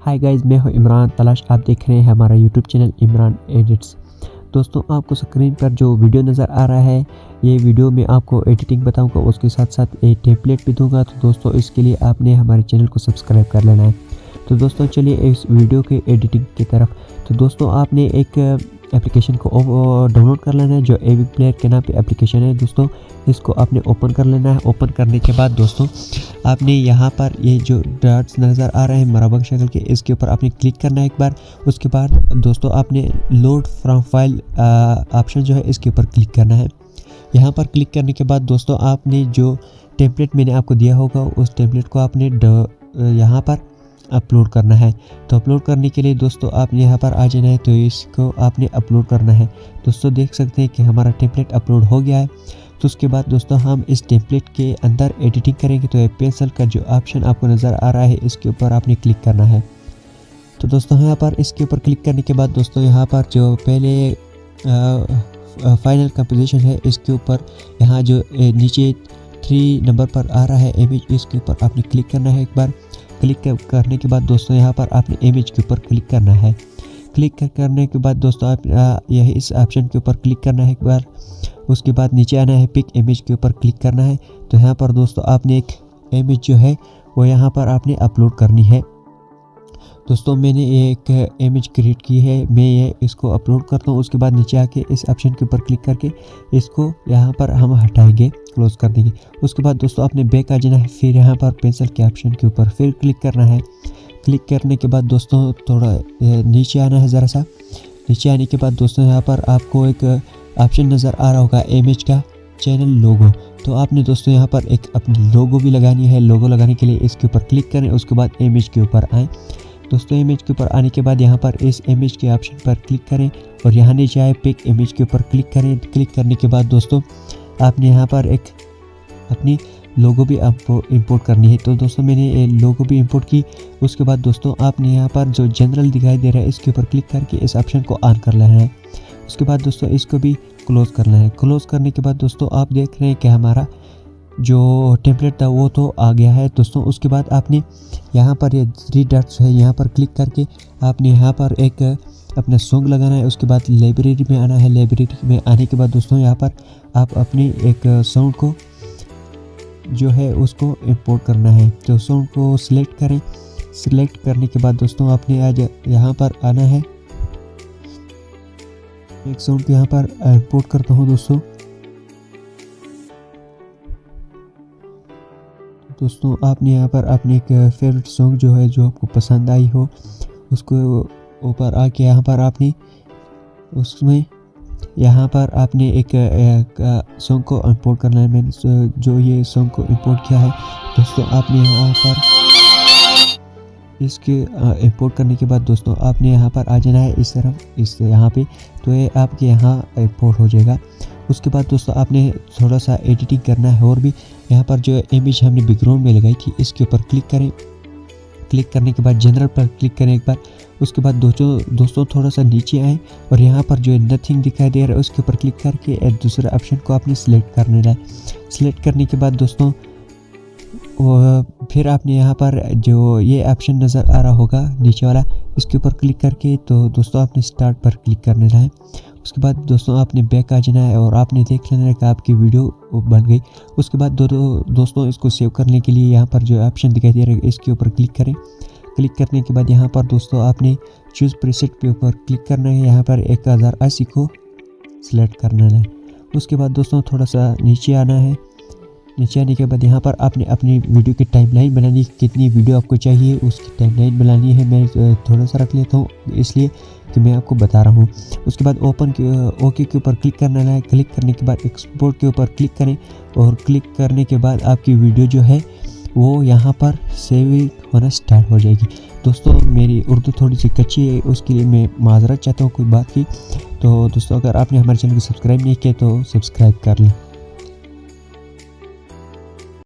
Hi guys, मैं हूं इमरान तलाश। आप देख रहे हैं हमारा यूट्यूब चैनल इमरान एडिट्स। दोस्तों, आपको स्क्रीन पर जो वीडियो नज़र आ रहा है, ये वीडियो में आपको एडिटिंग बताऊंगा, उसके साथ साथ एक टेम्पलेट भी दूंगा। तो दोस्तों, इसके लिए आपने हमारे चैनल को सब्सक्राइब कर लेना है। तो दोस्तों, चलिए इस वीडियो के एडिटिंग की तरफ। तो दोस्तों, आपने एक एप्लीकेशन को डाउनलोड कर लेना है जो एविक प्लेयर के नाम पे एप्लीकेशन है। दोस्तों, इसको आपने ओपन कर लेना है। ओपन करने के बाद दोस्तों, आपने यहाँ पर ये जो डॉट्स नज़र आ रहे हैं मरबा शक्ल के, इसके ऊपर आपने क्लिक करना है एक बार। उसके बाद दोस्तों, आपने लोड फ्रॉम फाइल ऑप्शन जो है इसके ऊपर क्लिक करना है। यहाँ पर क्लिक करने के बाद दोस्तों, आपने जो टेम्पलेट मैंने आपको दिया होगा उस टेम्पलेट को आपने यहाँ पर अपलोड करना है। तो अपलोड करने के लिए दोस्तों, आपने यहाँ पर आ जाना है। तो इसको आपने अपलोड करना है। दोस्तों, देख सकते हैं कि हमारा टेम्पलेट अपलोड हो गया है। तो उसके बाद दोस्तों, हम इस टेम्पलेट के अंदर एडिटिंग करेंगे। तो ये पेंसिल का जो ऑप्शन आपको नज़र आ रहा है, इसके ऊपर आपने क्लिक करना है। तो दोस्तों, यहाँ पर इसके ऊपर क्लिक करने के बाद दोस्तों, यहाँ पर जो पहले फाइनल कंपोजिशन है, इसके ऊपर यहाँ जो नीचे 3 नंबर पर आ रहा है इमेज, इसके ऊपर आपने क्लिक करना है। एक बार क्लिक करने के बाद दोस्तों, यहाँ पर आपने इमेज के ऊपर क्लिक करना है। क्लिक करने के बाद दोस्तों, आप यह इस ऑप्शन के ऊपर क्लिक करना है एक बार। उसके बाद नीचे आना है, पिक इमेज के ऊपर क्लिक करना है। तो यहाँ पर दोस्तों, आपने एक इमेज जो है वो यहाँ पर आपने अपलोड करनी है। दोस्तों, मैंने एक इमेज क्रिएट की है, मैं ये इसको अपलोड करता हूँ। उसके बाद नीचे आके इस ऑप्शन के ऊपर क्लिक करके इसको यहाँ पर हम हटाएंगे, क्लोज कर देंगे। उसके बाद दोस्तों, आपने बैक आ जाना है। फिर यहाँ पर पेंसिल के ऑप्शन के ऊपर फिर क्लिक करना है। क्लिक करने के बाद दोस्तों, थोड़ा नीचे आना है, ज़रा सा नीचे आने के बाद दोस्तों, यहाँ पर आपको एक ऑप्शन नज़र आ रहा होगा इमेज का चैनल लोगो। तो आपने दोस्तों यहाँ पर एक अपनी लोगो भी लगानी है। लोगो लगाने के लिए इसके ऊपर क्लिक करें। उसके बाद इमेज के ऊपर आएँ। दोस्तों, इमेज के ऊपर आने के बाद यहाँ पर इस इमेज के ऑप्शन पर क्लिक करें और यहाँ नीचे आए पिक इमेज के ऊपर क्लिक करें। क्लिक करने के बाद दोस्तों, आपने यहाँ पर एक अपनी लोगो भी आपको इंपोर्ट करनी है। तो दोस्तों, मैंने लोगो भी इंपोर्ट की। उसके बाद दोस्तों, आपने यहाँ पर जो जनरल दिखाई दे रहा है, इसके ऊपर क्लिक करके इस ऑप्शन को ऑन कर लेना है। उसके बाद दोस्तों, इसको भी क्लोज़ करना है। क्लोज़ करने के बाद दोस्तों, आप देख रहे हैं कि हमारा जो टेम्पलेट था वो तो आ गया है। दोस्तों, उसके बाद आपने यहाँ पर ये 3 डॉट्स है, यहाँ पर क्लिक करके आपने यहाँ पर एक अपना सॉन्ग लगाना है। उसके बाद लाइब्रेरी में आना है। लाइब्रेरी में आने के बाद दोस्तों, यहाँ पर आप अपनी एक साउंड को जो है उसको इंपोर्ट करना है। तो साउंड को सिलेक्ट करें। सिलेक्ट करने के बाद दोस्तों, आपने आज यहाँ पर आना है। एक साउंड को यहाँ पर इंपोर्ट करता हूँ दोस्तों, आपने यहाँ पर अपनी एक फेवरेट सॉन्ग जो है, जो आपको पसंद आई हो, उसको ऊपर आके यहाँ पर आपने उसमें यहाँ पर आपने एक सॉन्ग को इंपोर्ट करना है। मैंने जो ये सॉन्ग को इंपोर्ट किया है दोस्तों, आपने यहाँ पर इसके इंपोर्ट करने के बाद दोस्तों, आपने यहाँ पर आ जाना है इस तरफ, इस यहाँ पे। तो ये आपके यहाँ इंपोर्ट हो जाएगा। उसके बाद दोस्तों, आपने थोड़ा सा एडिटिंग करना है और भी। यहाँ पर जो इमेज हमने बैकग्राउंड में लगाई थी, इसके ऊपर क्लिक करें। क्लिक करने के बाद जनरल पर क्लिक करें एक बार। उसके बाद दोस्तों थोड़ा सा नीचे आएँ और यहाँ पर जो नथिंग दिखाई दे रहा है, उसके ऊपर क्लिक करके दूसरे ऑप्शन को आपने सिलेक्ट करना है। सिलेक्ट करने के बाद दोस्तों, फिर आपने यहाँ पर जो ये ऑप्शन नज़र आ रहा होगा नीचे वाला, इसके ऊपर क्लिक करके तो दोस्तों, आपने स्टार्ट पर क्लिक करना है। उसके बाद दोस्तों, आपने बैक आ जाना है और आपने देख लेना है कि आपकी वीडियो बन गई। उसके बाद दोस्तों, इसको सेव करने के लिए यहाँ पर जो ऑप्शन दिखाई दे रहा है, इसके ऊपर क्लिक करें। क्लिक करने के बाद यहाँ पर दोस्तों, आपने चूज़ प्रीसेट के ऊपर क्लिक करना है। यहाँ पर 1080 को सिलेक्ट करना है। उसके बाद दोस्तों, थोड़ा सा नीचे आना है। नीचे आने के बाद यहाँ पर आपने अपनी वीडियो की टाइमलाइन बनानी है। कितनी वीडियो आपको चाहिए उसकी टाइमलाइन बनानी है। मैं थोड़ा सा रख लेता हूँ इसलिए कि मैं आपको बता रहा हूँ। उसके बाद ओके के ऊपर क्लिक करना है। क्लिक करने के बाद एक्सपोर्ट के ऊपर क्लिक करें और क्लिक करने के बाद आपकी वीडियो जो है वो यहाँ पर सेव होना स्टार्ट हो जाएगी। दोस्तों, मेरी उर्दू थोड़ी सी कच्ची है, उसके लिए मैं माजरत चाहता हूँ कोई बात की। तो दोस्तों, अगर आपने हमारे चैनल को सब्सक्राइब नहीं किया तो सब्सक्राइब कर लें।